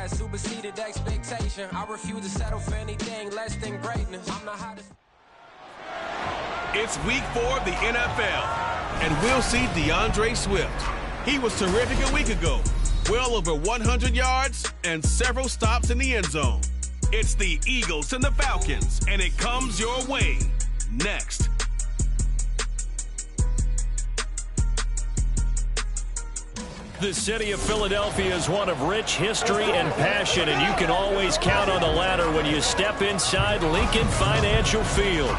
has superseded expectation. I refuse to settle for anything less than greatness. I'm the hottest. It's week 4 of the NFL, and we'll see DeAndre Swift. He was terrific a week ago. Well over 100 yards and several stops in the end zone. It's the Eagles and the Falcons, and it comes your way next. The city of Philadelphia is one of rich history and passion, and you can always count on the ladder when you step inside Lincoln Financial Field.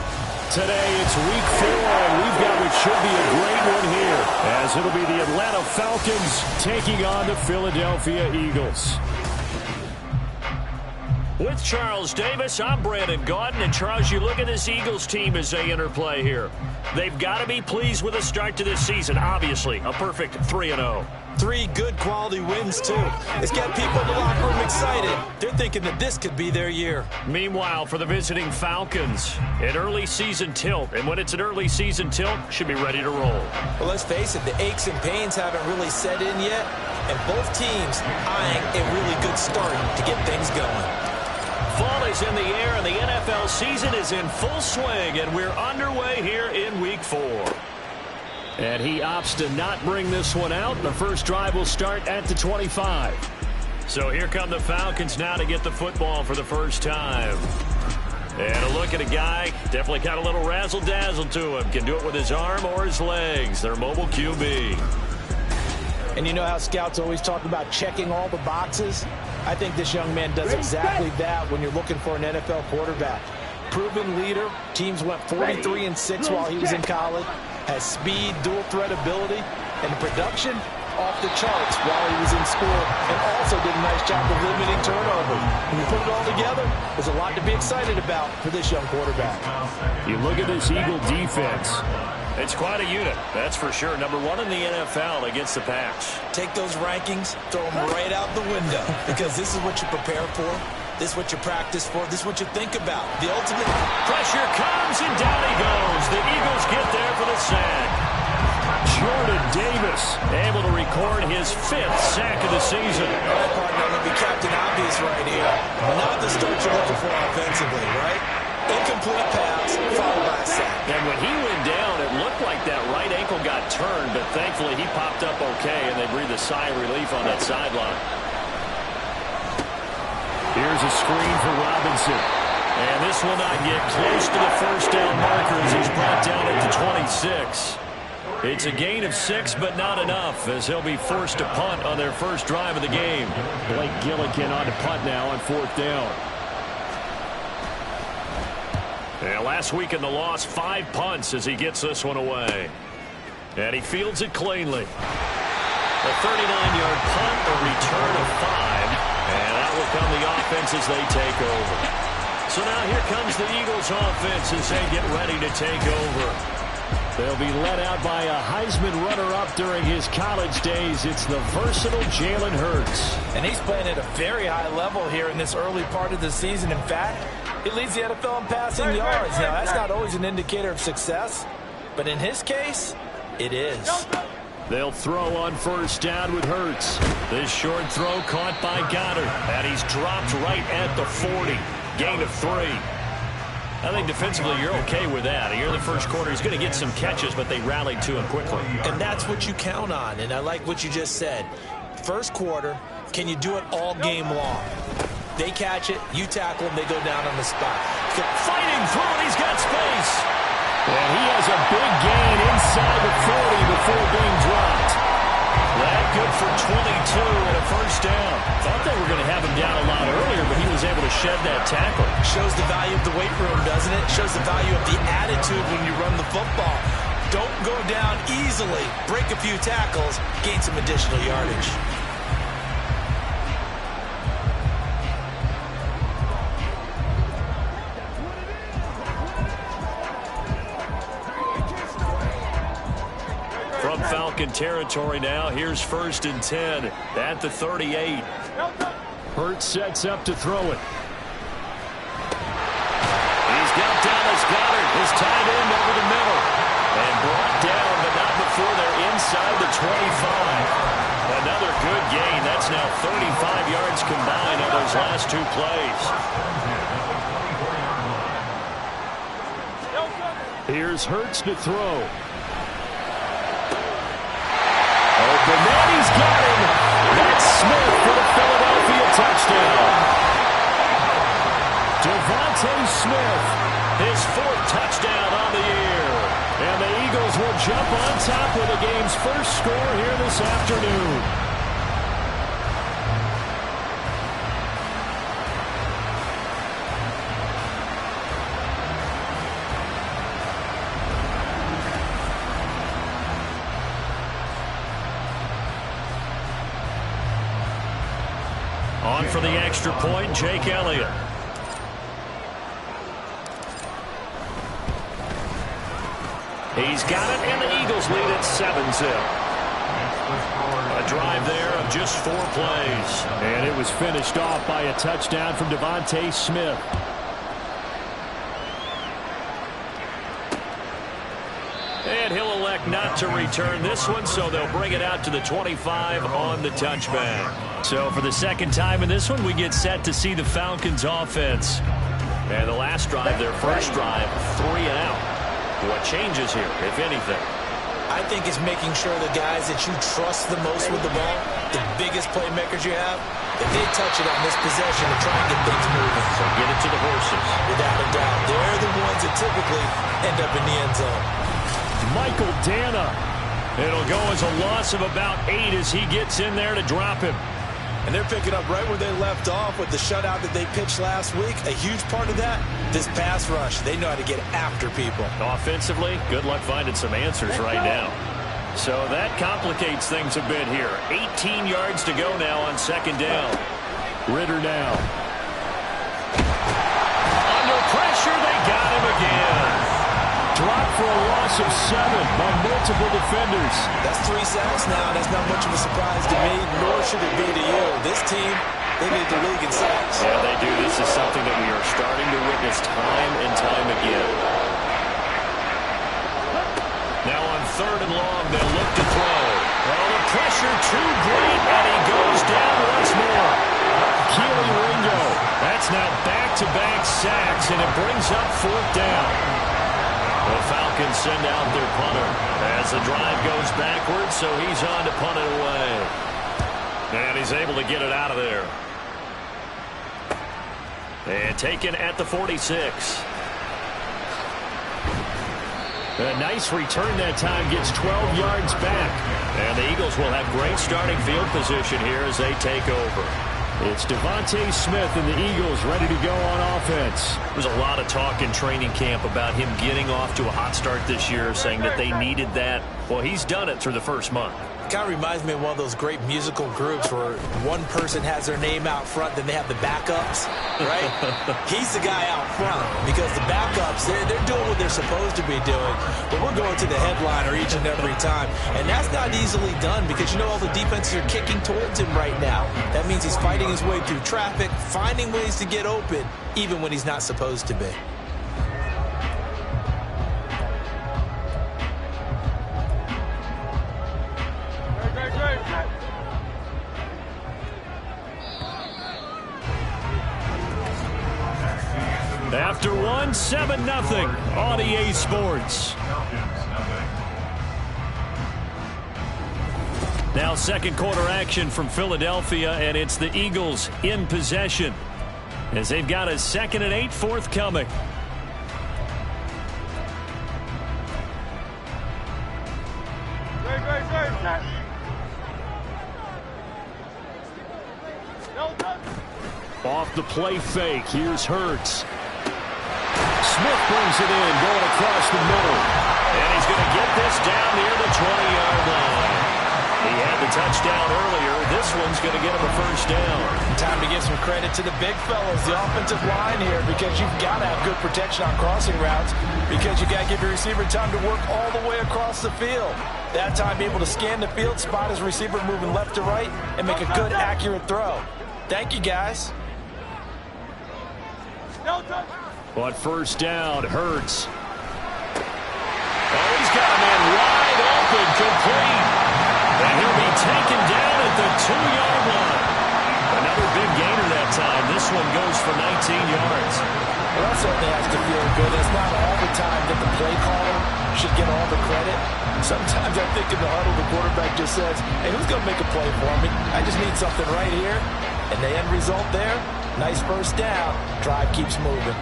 Today it's week 4, and we've got what should be a great one here, as it'll be the Atlanta Falcons taking on the Philadelphia Eagles. With Charles Davis, I'm Brandon Gaudin, and Charles, you look at this Eagles team as they interplay here. They've got to be pleased with the start to this season. Obviously, a perfect 3-0. 3 good quality wins, too. It's got people in the locker room excited. They're thinking that this could be their year. Meanwhile, for the visiting Falcons, an early season tilt. And when it's an early season tilt, should be ready to roll. Well, let's face it, the aches and pains haven't really set in yet. And both teams eyeing a really good start to get things going. Fall is in the air, and the NFL season is in full swing, and we're underway here in week 4. And he opts to not bring this one out. The first drive will start at the 25. So here come the Falcons now to get the football for the first time. And a look at a guy, definitely got a little razzle-dazzle to him. Can do it with his arm or his legs. Their mobile QB. And you know how scouts always talk about checking all the boxes? I think this young man does exactly that when you're looking for an NFL quarterback. Proven leader. Teams went 43-6 while he was in college. Has speed, dual threat ability, and the production off the charts while he was in school, and also did a nice job of limiting turnovers. When you put it all together, there's a lot to be excited about for this young quarterback. You look at this Eagle defense. It's quite a unit, that's for sure. Number 1 in the NFL against the pass. Take those rankings, throw them right out the window, because this is what you prepare for. This is what you practice for. This is what you think about. The ultimate pressure comes, and down he goes. The Eagles get there for the sack. Jordan Davis able to record his 5th sack of the season. All right, partner, I'm going to be Captain Obvious right here. Not the start you're looking for offensively, right? Incomplete pass, followed by a sack. And when he went down, it looked like that right ankle got turned, but thankfully he popped up okay, and they breathed a sigh of relief on that sideline. Here's a screen for Robinson. And this will not get close to the first down marker as he's brought down at the 26. It's a gain of 6, but not enough, as he'll be forced to punt on their first drive of the game. Blake Gillikin on to punt now on 4th down. And last week in the loss, 5 punts as he gets this one away. And he fields it cleanly. A 39-yard punt, a return of 5. And that will come the offense as they take over. So now here comes the Eagles offense as they get ready to take over. They'll be led out by a Heisman runner-up during his college days. It's the versatile Jalen Hurts. And he's playing at a very high level here in this early part of the season. In fact, he leads the NFL in passing yards. Now, that's not always an indicator of success, but in his case, it is. They'll throw on first down with Hurts. This short throw caught by Goddard, and he's dropped right at the 40. Gain of 3. I think defensively you're okay with that. Here in the first quarter, he's going to get some catches, but they rallied to him quickly. And that's what you count on, and I like what you just said. First quarter, can you do it all game long? They catch it, you tackle them, they go down on the spot. Fighting through it, he's got space. And he has a big gain inside the 40 before being dropped. That good for 22 and a first down. Thought they were going to have him down a lot earlier, but he was able to shed that tackle. Shows the value of the weight room, doesn't it? Shows the value of the attitude when you run the football. Don't go down easily. Break a few tackles, gain some additional yardage. From Falcon territory now, here's 1st and 10 at the 38. Hurts sets up to throw it. He's got Dallas Goedert, his tight end, over the middle. And brought down, but not before they're inside the 25. Another good gain. That's now 35 yards combined his last 2 plays. Here's Hurts to throw. Open man, he's got him. That's Smith for the Philadelphia touchdown. Devontae Smith, his 4th touchdown on the year. And the Eagles will jump on top with the game's first score here this afternoon. On for the extra point, Jake Elliott. He's got it, and the Eagles lead at 7-zip. A drive there of just 4 plays. And it was finished off by a touchdown from Devontae Smith. And he'll elect not to return this one, so they'll bring it out to the 25 on the touchback. So for the 2nd time in this one, we get set to see the Falcons offense. And the last drive, their first drive, 3 and out. What changes here, if anything? I think it's making sure the guys that you trust the most with the ball, the biggest playmakers you have, that they touch it on this possession to try and get things moving. So get it to the horses. Without a doubt. They're the ones that typically end up in the end zone. Michael Dana. It'll go as a loss of about 8 as he gets in there to drop him. And they're picking up right where they left off with the shutout that they pitched last week. A huge part of that, this pass rush. They know how to get after people. Offensively, good luck finding some answers right now. So that complicates things a bit here. 18 yards to go now on 2nd down. Ritter now. Under pressure, they got him again. Dropped for a loss of 7 by multiple defenders. That's 3 sacks now. That's not much of a surprise to me, nor should it be to you. This team, they lead the league in sacks. Yeah, they do. This is something that we are starting to witness time and time again. Now on 3rd and long, they'll look to throw. Well, the pressure too great, and he goes down once more. Keely Ringo. That's now back-to-back sacks, and it brings up 4th down. The Falcons send out their punter as the drive goes backwards, so he's on to punt it away. And he's able to get it out of there. And taken at the 46. A nice return that time, gets 12 yards back. And the Eagles will have great starting field position here as they take over. It's Devontae Smith and the Eagles ready to go on offense. There's a lot of talk in training camp about him getting off to a hot start this year, saying that they needed that. Well, he's done it through the first month. It kind of reminds me of one of those great musical groups where one person has their name out front, then they have the backups, right? He's the guy out front because the backups, they're doing what they're supposed to be doing, but we're going to the headliner each and every time, and that's not easily done because, you know, all the defenses are kicking towards him right now. That means he's fighting his way through traffic, finding ways to get open, even when he's not supposed to be. After one, 7-0 on EA Sports. Now 2nd quarter action from Philadelphia, and it's the Eagles in possession as they've got a 2nd and 8 forthcoming. Off the play fake, here's Hurts. Smith brings it in, going across the middle. And he's going to get this down near the 20-yard line. He had the touchdown earlier. This one's going to get him a first down. Time to give some credit to the big fellas, the offensive line here, because you've got to have good protection on crossing routes because you got to give your receiver time to work all the way across the field. That time, be able to scan the field, spot his receiver moving left to right, and make a good, accurate throw. Thank you, guys. But first down, Hurts. Oh, he's got a man wide open, complete. And he'll be taken down at the 2-yard line. Another big gainer that time. yards. Well, that certainly has to feel good. It's not all the time that the play caller should get all the credit. Sometimes I think in the huddle, the quarterback just says, hey, who's going to make a play for me? I just need something right here. And the end result there, nice first down. Drive keeps moving.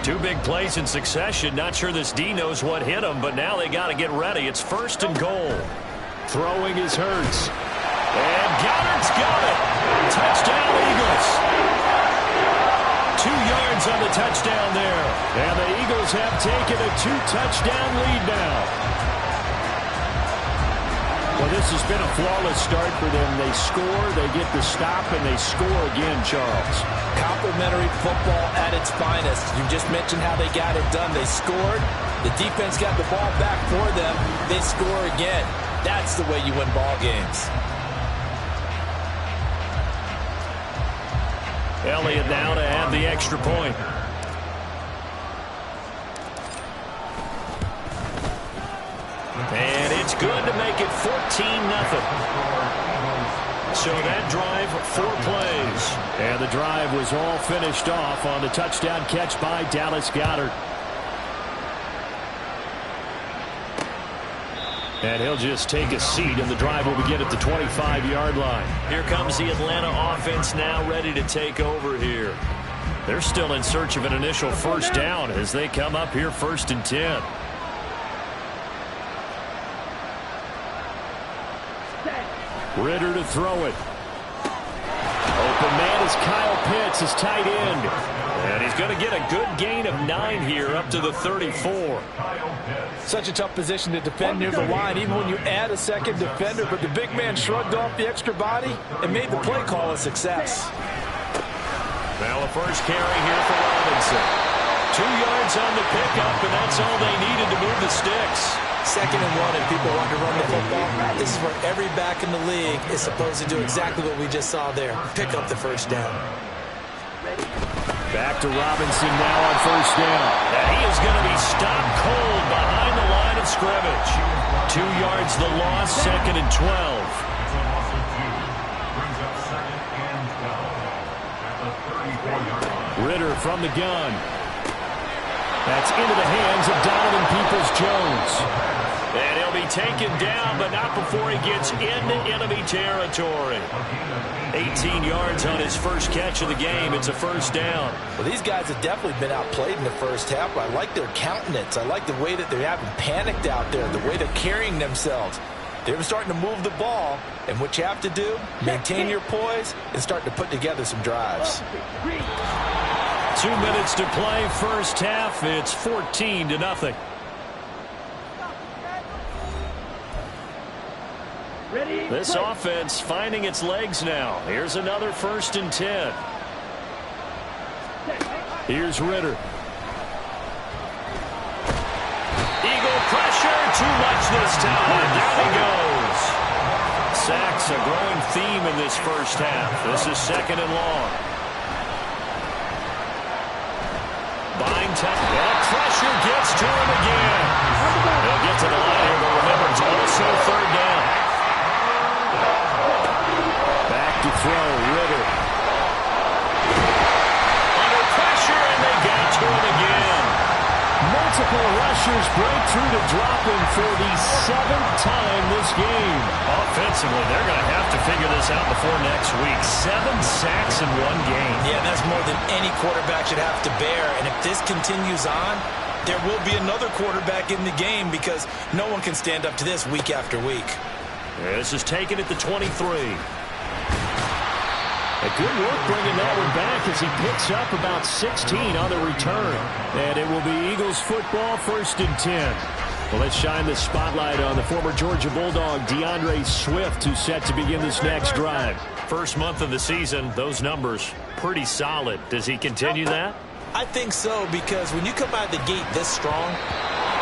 2 big plays in succession. Not sure this D knows what hit him, but now they got to get ready. It's 1st and goal. Throwing is Hurts. And Goddard's got it. Touchdown, Eagles. 2 yards on the touchdown there. And the Eagles have taken a 2-touchdown lead now. Well, this has been a flawless start for them. They score, they get the stop, and they score again, Charles. Complimentary football at its finest. You just mentioned how they got it done. They scored. The defense got the ball back for them. They score again. That's the way you win ball games. Elliott now to add the extra point. And it's good to make it 14-0. So that drive, 4 plays. And the drive was all finished off on the touchdown catch by Dallas Goedert. And he'll just take a seat, and the drive will begin at the 25-yard line. Here comes the Atlanta offense now ready to take over here. They're still in search of an initial first down as they come up here 1st and 10. Ritter to throw it. Open man is Kyle Pitts, his tight end. And he's going to get a good gain of 9 here up to the 34. Such a tough position to defend near the line, even when you add a second defender. But the big man shrugged off the extra body and made the play call a success. Now a first carry here for Robinson. 2 yards on the pickup, and that's all they needed to move the sticks. 2nd and 1, and people want to run the football. This is where every back in the league is supposed to do exactly what we just saw there. Pick up the first down. Back to Robinson now on 1st down. And he is going to be stopped cold behind the line of scrimmage. 2 yards the loss, 2nd and 12. Ritter from the gun. That's into the hands of Donovan Peoples-Jones. And he'll be taken down, but not before he gets into enemy territory. 18 yards on his first catch of the game. It's a first down. Well, these guys have definitely been outplayed in the first half. I like their countenance. I like the way that they haven't panicked out there, the way they're carrying themselves. They're starting to move the ball, and what you have to do, maintain your poise and start to put together some drives. 2 minutes to play first half. It's 14-0. This offense finding its legs now. Here's another 1st and 10. Here's Ritter. Eagle pressure, too much this time. Down he goes. Sacks a growing theme in this first half. This is 2nd and long. Buying time. And pressure gets to him again. They'll get to the line here, but remember, it's also 3rd down. Back to throw, Ritter. Under pressure, and they got to him again. Multiple rushers break through to drop him for the 7th time this game. Offensively, they're going to have to figure this out before next week. 7 sacks in 1 game. Yeah, that's more than any quarterback should have to bear. And if this continues on, there will be another quarterback in the game because no one can stand up to this week after week. Yeah, this is taken at the 23. A good work bringing that one back as he picks up about 16 on the return. And it will be Eagles football, 1st and 10. Well, let's shine the spotlight on the former Georgia Bulldog, DeAndre Swift, who's set to begin this next drive. First month of the season, those numbers pretty solid. Does he continue that? I think so, because when you come out of the gate this strong,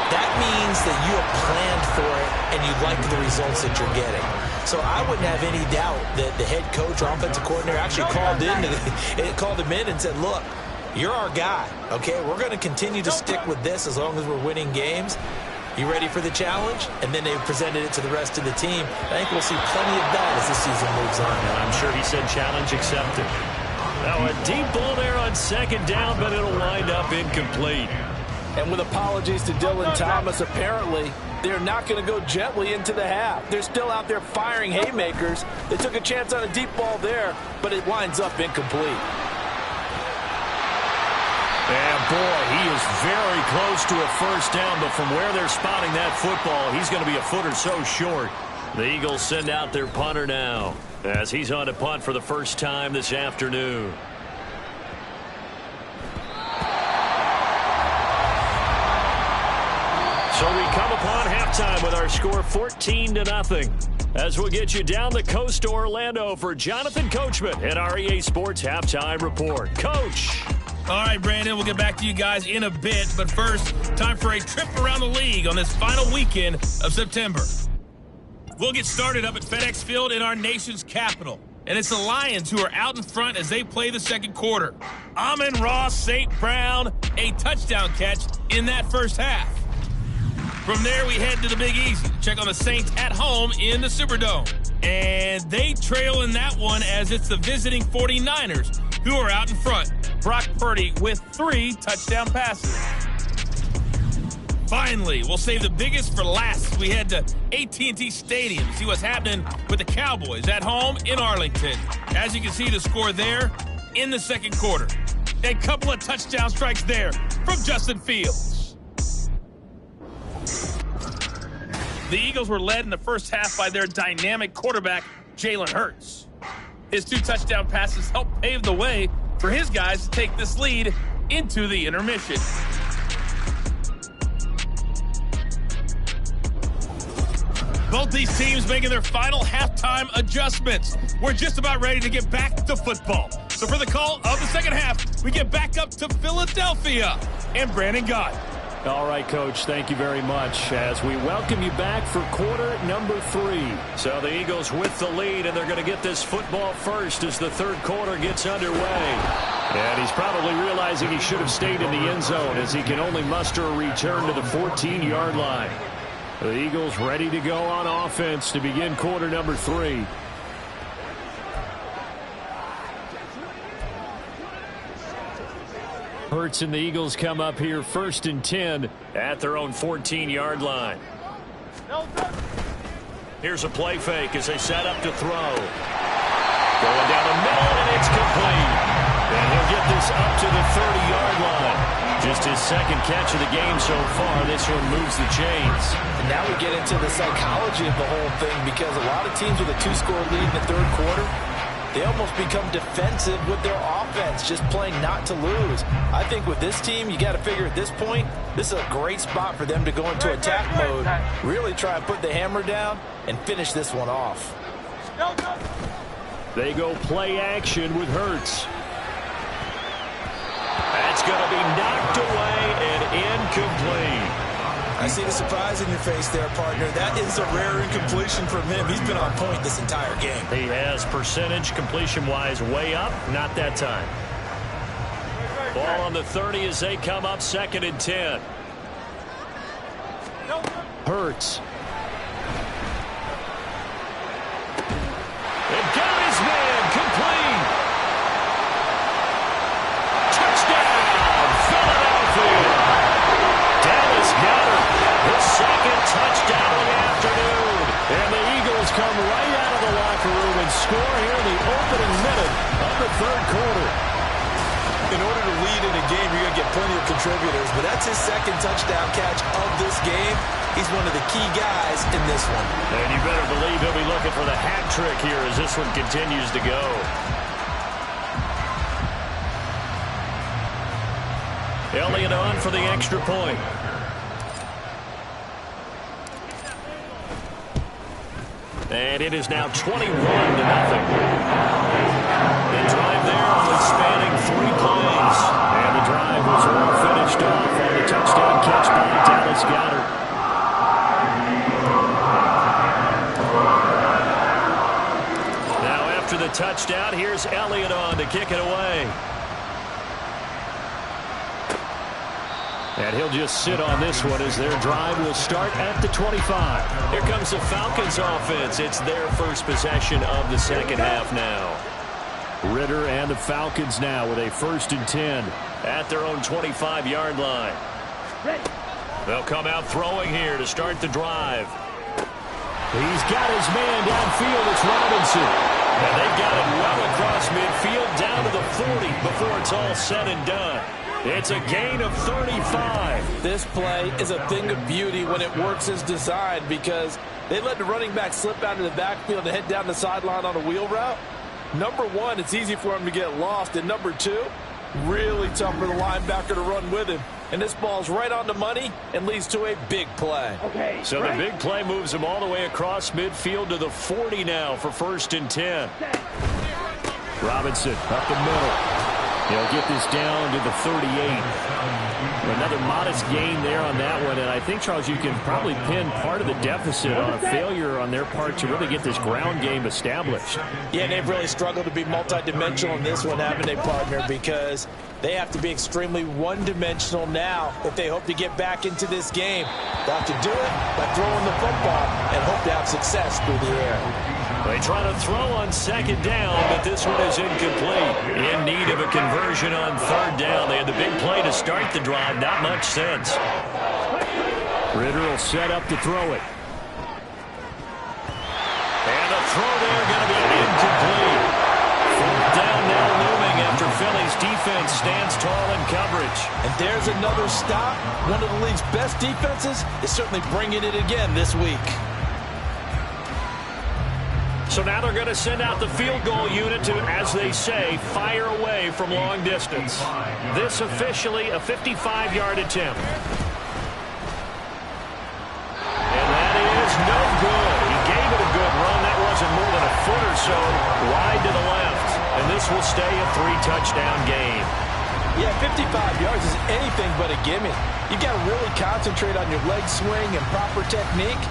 that means that you have planned for it and you like the results that you're getting. So I wouldn't have any doubt that the head coach or offensive coordinator actually called him in and said, look, you're our guy, okay? We're going to continue to stick with this as long as we're winning games. You ready for the challenge? And then they presented it to the rest of the team. I think we'll see plenty of that as the season moves on. And I'm sure he said challenge accepted. Now a deep ball there on second down, but it'll wind up incomplete. And with apologies to Dylan Thomas, apparently they're not going to go gently into the half. They're still out there firing haymakers. They took a chance on a deep ball there, but it winds up incomplete. And boy, he is very close to a first down, but from where they're spotting that football, he's going to be a foot or so short. The Eagles send out their punter now, as he's on to punt for the first time this afternoon. So we come upon halftime with our score 14-0. As we'll get you down the coast to Orlando for Jonathan Coachman at our EA Sports Halftime Report. Coach. All right, Brandon, we'll get back to you guys in a bit. But first, time for a trip around the league on this final weekend of September. We'll get started up at FedEx Field in our nation's capital. And it's the Lions who are out in front as they play the second quarter. Amon-Ra St. Brown, a touchdown catch in that first half. From there, we head to the Big Easy to check on the Saints at home in the Superdome. And they trail in that one as it's the visiting 49ers who are out in front. Brock Purdy with 3 touchdown passes. Finally, we'll save the biggest for last as we head to AT&T Stadium to see what's happening with the Cowboys at home in Arlington. As you can see, the score there in the second quarter. A couple of touchdown strikes there from Justin Fields. The Eagles were led in the first half by their dynamic quarterback, Jalen Hurts. His 2 touchdown passes helped pave the way for his guys to take this lead into the intermission. Both these teams making their final halftime adjustments. We're just about ready to get back to football. So for the call of the second half, we get back up to Philadelphia and Brandon Gott. All right, Coach, thank you very much as we welcome you back for quarter number 3. So the Eagles with the lead, and they're going to get this football first as the third quarter gets underway. And he's probably realizing he should have stayed in the end zone as he can only muster a return to the 14-yard line. The Eagles ready to go on offense to begin quarter number 3. Hurts and the Eagles come up here 1st and 10 at their own 14-yard line. Here's a play fake as they set up to throw. Going down the middle, and it's complete. And he'll get this up to the 30-yard line. Just his second catch of the game so far. This one moves the chains. And now we get into the psychology of the whole thing because a lot of teams with a 2-score lead in the third quarter, they almost become defensive with their offense, just playing not to lose. I think with this team, you got to figure at this point, this is a great spot for them to go into attack mode, really try and put the hammer down and finish this one off. They go play action with Hurts. That's going to be knocked away and incomplete. I see the surprise in your face there, partner. That is a rare incompletion from him. He's been on point this entire game. He has percentage completion-wise way up. Not that time. Ball on the 30 as they come up 2nd and 10. Hurts. And got his man complete. Touchdown, Philadelphia. Dallas Goedert, his second touchdown of the afternoon. And the Eagles come right out of the locker room and score here in the opening minute of the third quarter. In order to lead in a game, you're going to get plenty of contributors, but that's his second touchdown catch of this game. He's one of the key guys in this one. And you better believe he'll be looking for the hat trick here as this one continues to go. Elliott on for the extra point. And it is now 21-0. The drive there only spanning 3 plays. And the drive was all finished off on the touchdown catch by Dallas Goedert. Now after the touchdown, here's Elliott on to kick it away. And he'll just sit on this one as their drive will start at the 25. Here comes the Falcons offense. It's their first possession of the second half now. Ritter and the Falcons now with a 1st and 10. At their own 25-yard line. They'll come out throwing here to start the drive. He's got his man downfield. It's Robinson. And they've got it well across midfield down to the 40 before it's all said and done. It's a gain of 35. This play is a thing of beauty when it works as designed because they let the running back slip out of the backfield and head down the sideline on a wheel route. Number one, it's easy for him to get lost. And number two, really tough for the linebacker to run with him. And this ball's right on the money and leads to a big play. Okay, so the big play moves him all the way across midfield to the 40 now for 1st and 10. Robinson up the middle. He'll get this down to the 38. Another modest gain there on that one. And I think, Charles, you can probably pin part of the deficit on a failure on their part to really get this ground game established. Yeah, and they've really struggled to be multidimensional in this one, haven't they, partner? Because they have to be extremely one-dimensional now if they hope to get back into this game. They'll have to do it by throwing the football and hope to have success through the air. They try to throw on 2nd down, but this one is incomplete. In need of a conversion on 3rd down. They had the big play to start the drive. Not much sense. Ritter will set up to throw it. And the throw there going to be incomplete. 4th down now looming after Philly's defense stands tall in coverage. And there's another stop. One of the league's best defenses is certainly bringing it again this week. So now they're going to send out the field goal unit to, as they say, fire away from long distance. This officially a 55-yard attempt. And that is no good. He gave it a good run. That wasn't more than a foot or so wide to the left. And this will stay a 3-touchdown game. Yeah, 55 yards is anything but a gimme. You've got to really concentrate on your leg swing and proper technique.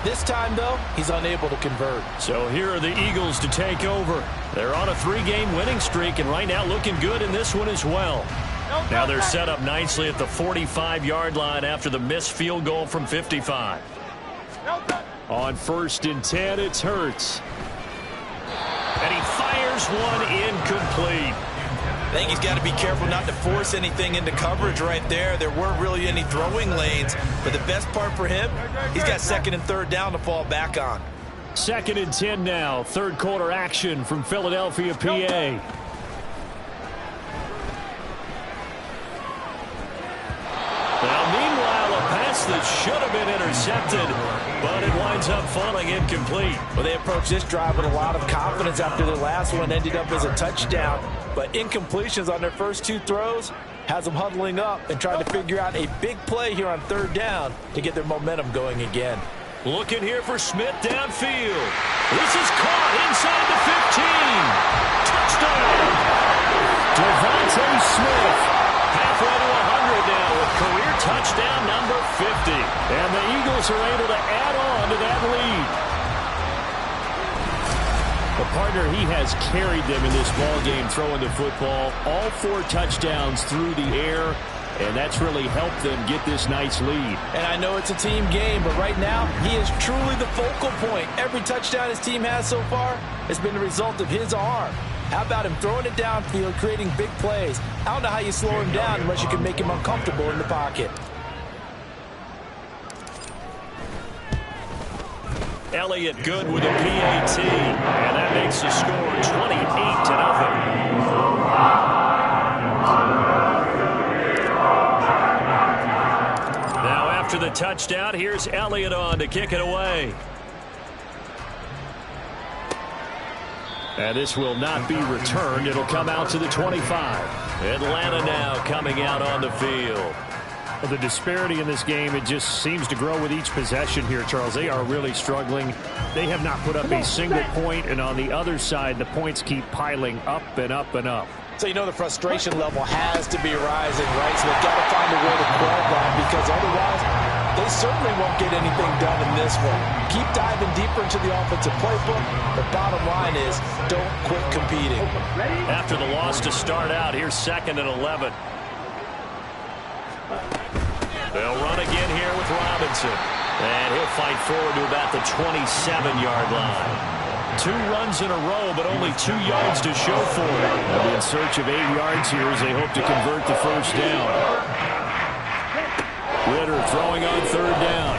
This time, though, he's unable to convert. So here are the Eagles to take over. They're on a 3-game winning streak, and right now looking good in this one as well. Now they're set up nicely at the 45-yard line after the missed field goal from 55. On 1st and 10, it's Hurts. And he fires one incomplete. I think he's got to be careful not to force anything into coverage right there. There weren't really any throwing lanes. But the best part for him, he's got 2nd and 3rd down to fall back on. 2nd and 10 now. 3rd quarter action from Philadelphia, PA. Now, meanwhile, a pass that should have been intercepted, but it winds up falling incomplete. Well, they approached this drive with a lot of confidence after their last one ended up as a touchdown. But incompletions on their first 2 throws has them huddling up and trying to figure out a big play here on 3rd down to get their momentum going again. Looking here for Smith downfield. This is caught inside the 15. Touchdown! Devontae Smith. Halfway to 100 now with career touchdown number 50. And the Eagles are able to add on to that lead. The partner, he has carried them in this ball game throwing the football. All 4 touchdowns through the air, and that's really helped them get this nice lead. And I know it's a team game, but right now he is truly the focal point. Every touchdown his team has so far has been the result of his arm. How about him throwing it downfield, creating big plays? I don't know how you slow him down unless you can make him uncomfortable in the pocket. Elliott good with a PAT, and that makes the score 28-0. Now after the touchdown, here's Elliott on to kick it away. And this will not be returned. It'll come out to the 25. Atlanta now coming out on the field. Well, the disparity in this game, it just seems to grow with each possession here, Charles. They are really struggling. They have not put up a single point, and on the other side, the points keep piling up and up and up. So you know the frustration level has to be rising, right? So they've got to find a way to quell that, because otherwise they certainly won't get anything done in this one. Keep diving deeper into the offensive playbook. The bottom line is don't quit competing. After the loss to start out, here's 2nd and 11. They'll run again here with Robinson. And he'll fight forward to about the 27-yard line. 2 runs in a row, but only 2 yards to show for it. They'll be in search of 8 yards here as they hope to convert the first down. Ritter throwing on 3rd down.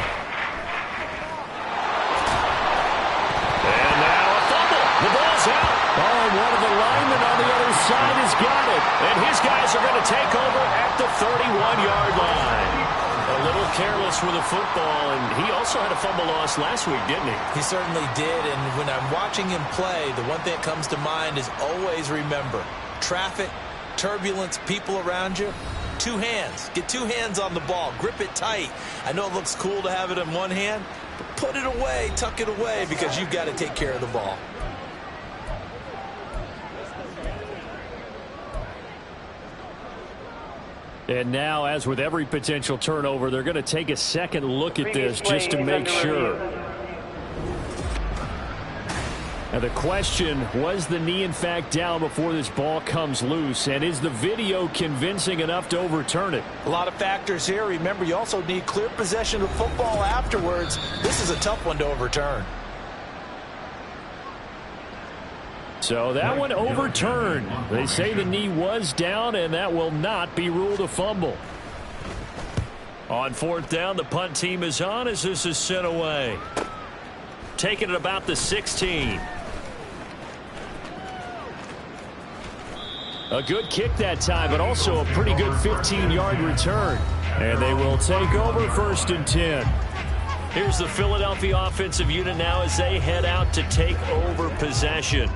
And now a fumble. The ball's out. Oh, and one of the linemen on the other side has got it. And his guys are going to take over at the 31-yard line. A little careless with the football, and he also had a fumble loss last week, didn't he? He certainly did, and when I'm watching him play, the one thing that comes to mind is always remember, traffic, turbulence, people around you, 2 hands. Get 2 hands on the ball. Grip it tight. I know it looks cool to have it in one hand, but put it away, tuck it away, because you've got to take care of the ball. And now, as with every potential turnover, they're going to take a second look at this just to make sure. Now the question, was the knee in fact down before this ball comes loose? And is the video convincing enough to overturn it? A lot of factors here. Remember, you also need clear possession of football afterwards. This is a tough one to overturn. So that one overturned. They say the knee was down, and that will not be ruled a fumble. On 4th down, the punt team is on as this is sent away. Taking it about the 16. A good kick that time, but also a pretty good 15-yard return. And they will take over 1st and 10. Here's the Philadelphia offensive unit now as they head out to take over possession.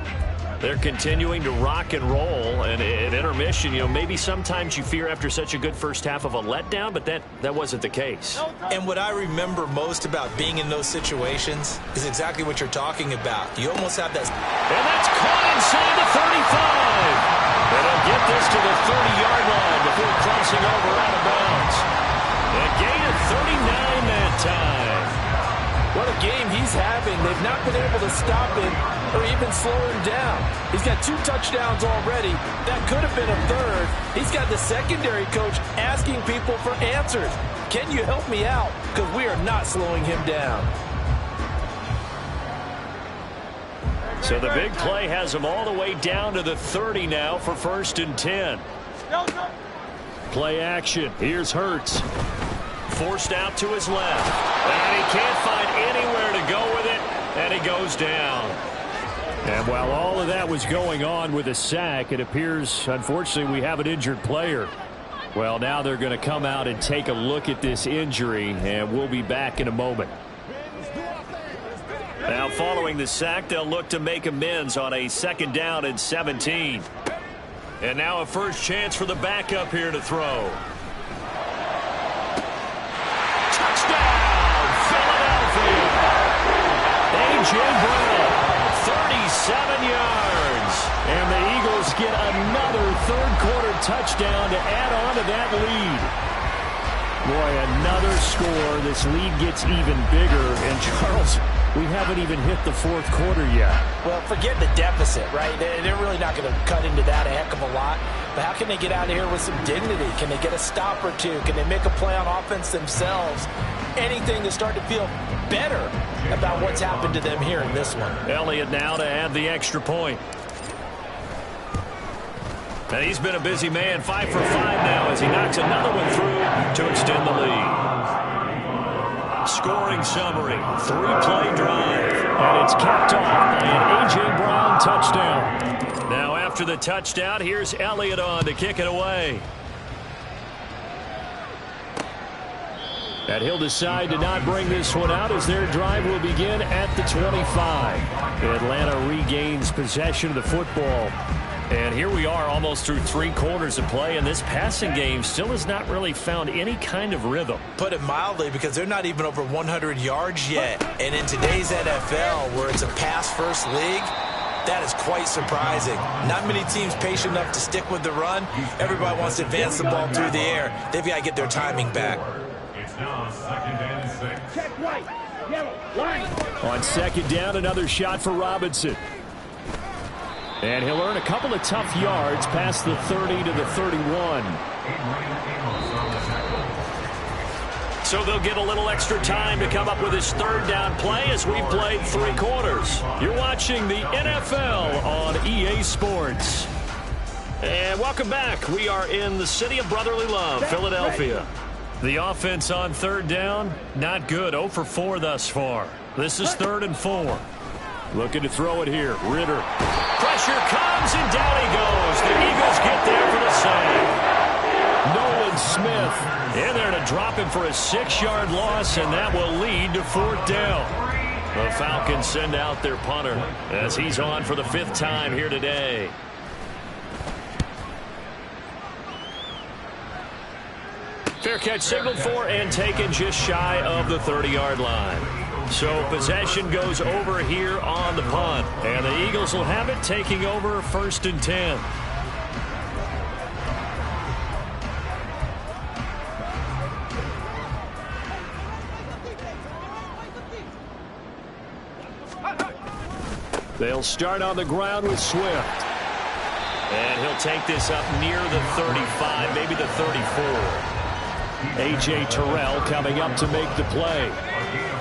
They're continuing to rock and roll, and at intermission, you know, maybe sometimes you fear after such a good first half of a letdown, but that wasn't the case. And what I remember most about being in those situations is exactly what you're talking about. You almost have that. And that's caught inside the 35. And they'll get this to the 30-yard line before crossing over out of bounds. A gain of 39 that time. What a game he's having. They've not been able to stop him or even slow him down. He's got 2 touchdowns already. That could have been a 3rd. He's got the secondary coach asking people for answers. Can you help me out? Because we are not slowing him down. So the big play has him all the way down to the 30 now for 1st and 10. Play action. Here's Hurts. Forced out to his left. And he can't find anywhere to go with it. And he goes down. And while all of that was going on with a sack, it appears, unfortunately, we have an injured player. Well, now they're going to come out and take a look at this injury, and we'll be back in a moment. Now, following the sack, they'll look to make amends on a 2nd down and 17. And now a first chance for the backup here to throw. Touchdown, Philadelphia! A.J. Brown, 37 yards. And the Eagles get another 3rd-quarter touchdown to add on to that lead. Boy, another score. This lead gets even bigger. And, Charles, we haven't even hit the 4th quarter yet. Well, forget the deficit, right? They're really not going to cut into that a heck of a lot. But how can they get out of here with some dignity? Can they get a stop or 2? Can they make a play on offense themselves? Anything to start to feel better about what's happened to them here in this one. Elliott now to add the extra point. And he's been a busy man, 5 for 5 now as he knocks another one through to extend the lead. Scoring summary, 3-play drive. And it's capped off by an A.J. Brown touchdown. Now after the touchdown, here's Elliott on to kick it away. And he'll decide to not bring this one out as their drive will begin at the 25. Atlanta regains possession of the football. And here we are almost through 3 quarters of play, and this passing game still has not really found any kind of rhythm. Put it mildly, because they're not even over 100 yards yet. And in today's NFL, where it's a pass-first league, that is quite surprising. Not many teams patient enough to stick with the run. Everybody wants to advance the ball through the air. They've got to get their timing back. Now 2nd and 6. Check right. Yellow. Line. On 2nd down, another shot for Robinson. And he'll earn a couple of tough yards past the 30 to the 31. So they'll get a little extra time to come up with his third down play as we've played 3 quarters. You're watching the NFL on EA Sports. And welcome back. We are in the city of brotherly love, Philadelphia. The offense on third down, not good. 0 for 4 thus far. This is 3rd and 4. Looking to throw it here. Ritter. Pressure comes, and down he goes. The Eagles get there for the save. Nolan Smith in there to drop him for a 6-yard loss, and that will lead to 4th down. The Falcons send out their punter as he's on for the 5th time here today. Fair catch signaled for and taken just shy of the 30-yard line. So possession goes over here on the punt, and the Eagles will have it, taking over 1st and 10. They'll start on the ground with Swift. And he'll take this up near the 35, maybe the 34. A.J. Terrell coming up to make the play.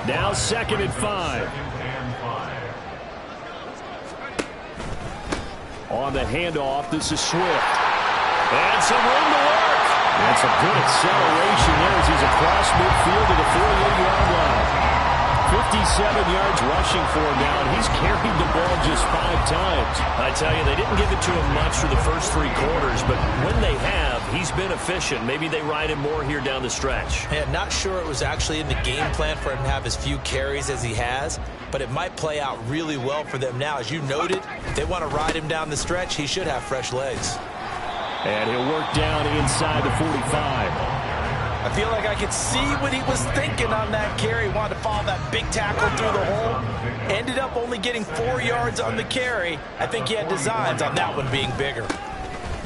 Now 2nd and 5. On the handoff, this is Swift. And some room to work. And some good acceleration there as he's across midfield to the 48-yard line. 57 yards rushing for him now, and he's carried the ball just 5 times. I tell you, they didn't give it to him much for the first 3 quarters, but when they have, he's been efficient. Maybe they ride him more here down the stretch. Yeah, not sure it was actually in the game plan for him to have as few carries as he has, but it might play out really well for them now. As you noted, if they want to ride him down the stretch, he should have fresh legs. And he'll work down inside the 45. I feel like I could see what he was thinking on that carry. Wanted to follow that big tackle through the hole. Ended up only getting 4 yards on the carry. I think he had designs on that one being bigger.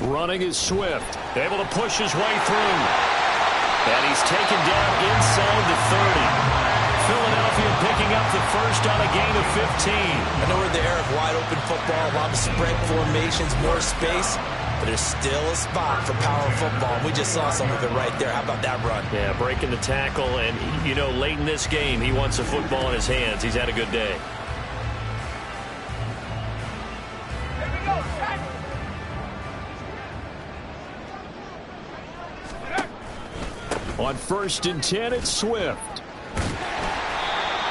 Running is Swift. Able to push his way through. And he's taken down inside the 30. Philadelphia picking up the first on a gain of 15. I know we're in the era of wide-open football, a lot of spread formations, more space. But there's still a spot for power football. We just saw some of it right there. How about that run? Yeah, breaking the tackle. And, you know, late in this game, he wants a football in his hands. He's had a good day. On 1st and 10, it's Swift.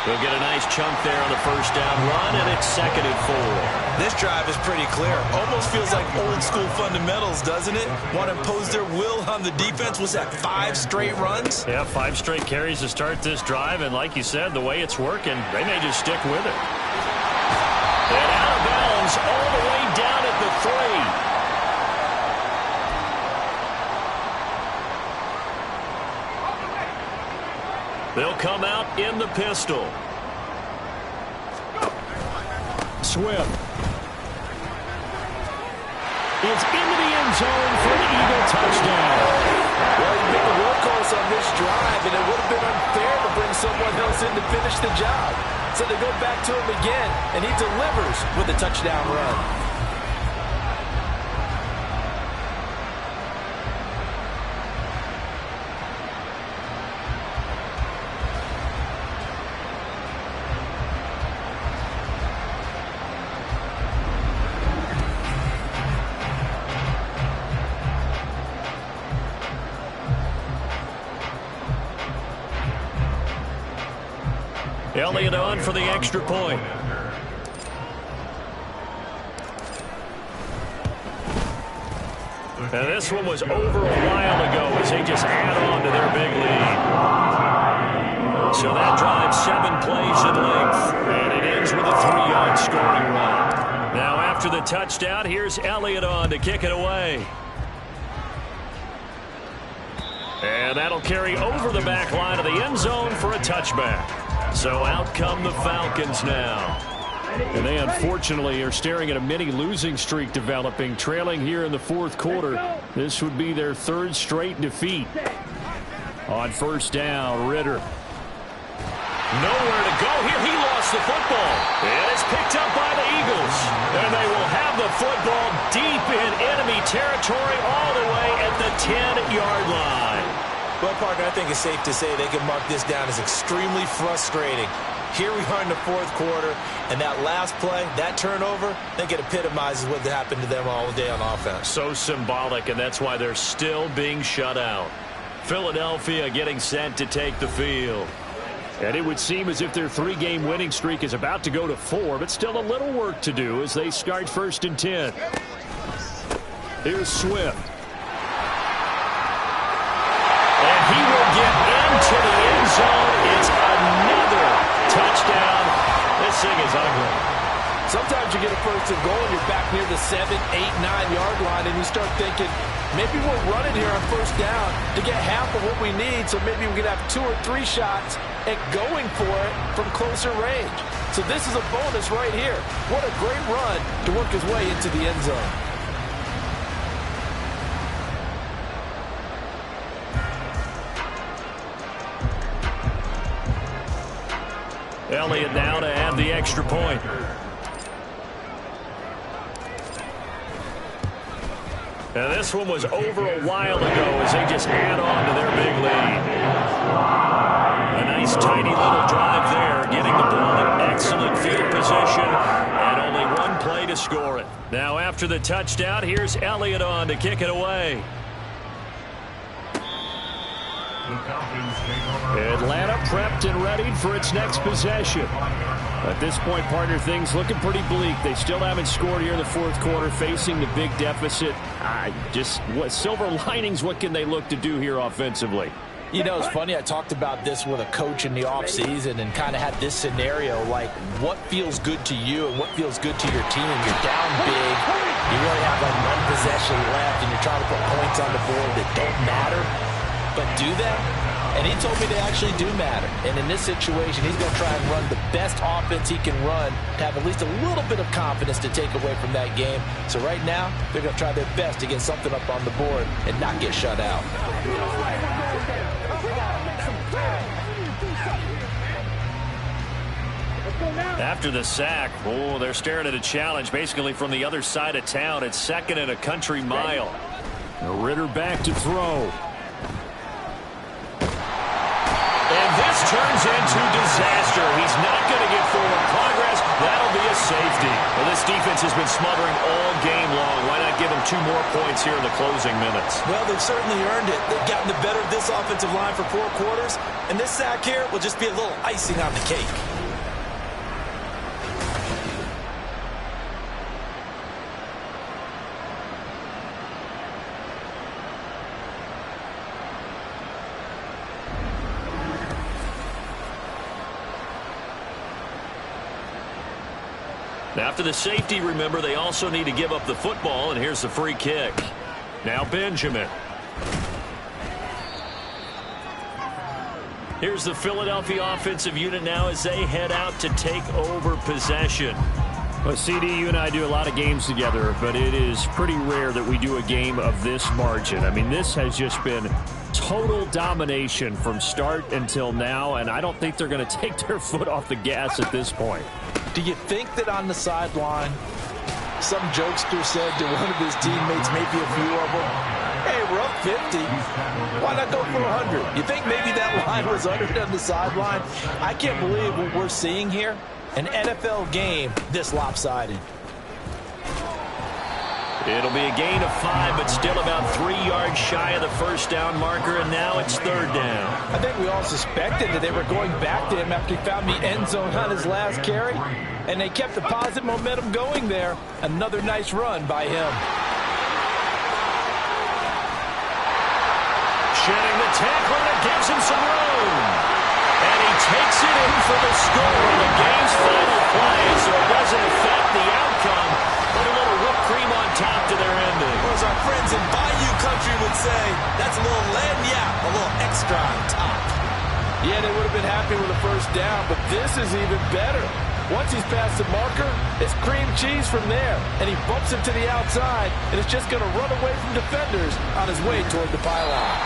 They'll get a nice chunk there on the first down run, and it's 2nd and 4. This drive is pretty clear. Almost feels like old school fundamentals, doesn't it? Want to impose their will on the defense. Was that 5 straight runs? Yeah, 5 straight carries to start this drive, and like you said, the way it's working, they may just stick with it. And out of bounds all the way down at the 3. They'll come out in the pistol. Swift is into the end zone for an Eagle touchdown. Well, he's been the workhorse on this drive, and it would have been unfair to bring someone else in to finish the job. So they go back to him again, and he delivers with a touchdown run. Elliott on for the extra point. And this one was over a while ago as they just add on to their big lead. So that drives 7 plays in length, and it ends with a 3-yard scoring run. Now after the touchdown, here's Elliott on to kick it away. And that'll carry over the back line of the end zone for a touchback. So out come the Falcons now. And they unfortunately are staring at a mini losing streak developing, trailing here in the 4th quarter. This would be their 3rd straight defeat. On 1st down, Ritter. Nowhere to go here. He lost the football. And it's picked up by the Eagles. And they will have the football deep in enemy territory all the way at the 10-yard line. Well, partner, I think it's safe to say they can mark this down as extremely frustrating. Here we are in the fourth quarter, and that last play, that turnover, I think it epitomizes what happened to them all day on offense. So symbolic, and that's why they're still being shut out. Philadelphia getting set to take the field. And it would seem as if their 3-game winning streak is about to go to 4, but still a little work to do as they start 1st and 10. Here's Swift. And he will get into the end zone. It's another touchdown. This thing is ugly. Sometimes you get a 1st and goal and you're back near the 7, 8, 9-yard line, and you start thinking, maybe we're running here on 1st down to get half of what we need, so maybe we can have 2 or 3 shots at going for it from closer range. So this is a bonus right here. What a great run to work his way into the end zone. Elliott now to add the extra point. And this one was over a while ago as they just add on to their big lead. A nice tiny little drive there, getting the ball in excellent field position, and only one play to score it. Now after the touchdown, here's Elliott on to kick it away. Atlanta prepped and readied for its next possession. At this point, partner, things looking pretty bleak. They still haven't scored here in the fourth quarter, facing the big deficit. What silver linings, what can they look to do here offensively? You know, it's funny, I talked about this with a coach in the offseason and kind of had this scenario, like what feels good to you and what feels good to your team. You're down big, you really have like one possession left, and you're trying to put points on the board that don't matter. But do that? And he told me they actually do matter. And in this situation, he's going to try and run the best offense he can run to have at least a little bit of confidence to take away from that game. So right now, they're going to try their best to get something up on the board and not get shut out. After the sack, they're staring at a challenge basically from the other side of town. It's 2nd and a country mile. Ritter back to throw. And this turns into disaster. He's not going to get forward progress. That'll be a safety. Well, this defense has been smothering all game long. Why not give them 2 more points here in the closing minutes? Well, they've certainly earned it. They've gotten the better of this offensive line for 4 quarters. And this sack here will just be a little icing on the cake. After the safety, remember, they also need to give up the football, and here's the free kick. Now Benjamin. Here's the Philadelphia offensive unit now as they head out to take over possession. Well, CD, you and I do a lot of games together, but it is pretty rare that we do a game of this margin. I mean, this has just been total domination from start until now, and I don't think they're going to take their foot off the gas at this point. Do you think that on the sideline, some jokester said to one of his teammates, maybe a few of them, hey, we're up 50. Why not go for 100? You think maybe that line was uttered on the sideline? I can't believe what we're seeing here. An NFL game this lopsided. It'll be a gain of 5, but still about 3 yards shy of the 1st down marker, and now it's 3rd down. I think we all suspected that they were going back to him after he found the end zone on his last carry, and they kept the positive momentum going there. Another nice run by him. Shedding the tackle, and it gives him some room. And he takes it in for the score on the game's final play, so it doesn't affect the outcome, but a little whipped cream on top to their ending. Or as our friends in Bayou Country would say, that's a little lagniappe, a little extra on top. Yeah, they would have been happy with a 1st down, but this is even better. Once he's past the marker, it's cream cheese from there, and he bumps it to the outside, and it's just going to run away from defenders on his way toward the pylon.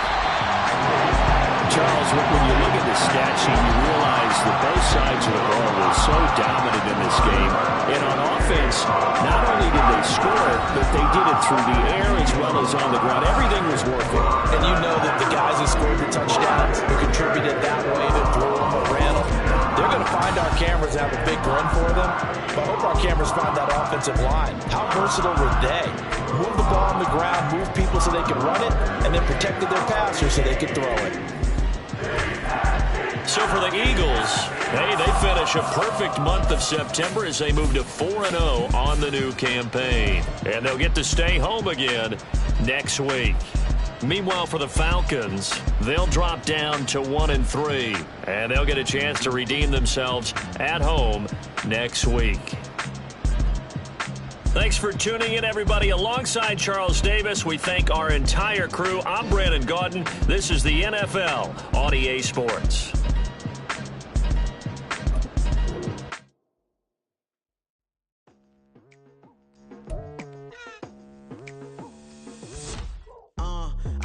Charles, when you look at the stat sheet, you realize that both sides of the ball were so dominant in this game. And on offense, not only did they score, but they did it through the air as well as on the ground. Everything was working. And you know that the guys who scored the touchdowns, who contributed that way, that threw them or ran them, they're going to find our cameras have a big run for them. But I hope our cameras find that offensive line. How versatile were they? Move the ball on the ground, move people so they could run it, and then protected their passers so they could throw it. So for the Eagles, hey, they finish a perfect month of September as they move to 4-0 on the new campaign. And they'll get to stay home again next week. Meanwhile, for the Falcons, they'll drop down to 1-3, and they'll get a chance to redeem themselves at home next week. Thanks for tuning in, everybody. Alongside Charles Davis, we thank our entire crew. I'm Brandon Gaudin. This is the NFL on EA Sports.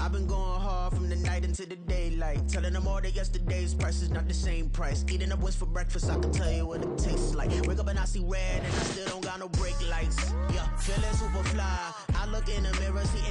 I've been going hard from the night into the daylight, telling them all that yesterday's price is not the same price. Eating up what's for breakfast, I can tell you what it tastes like. Wake up and I see red and I still don't got no brake lights. Yeah, feeling super fly. I look in the mirror, see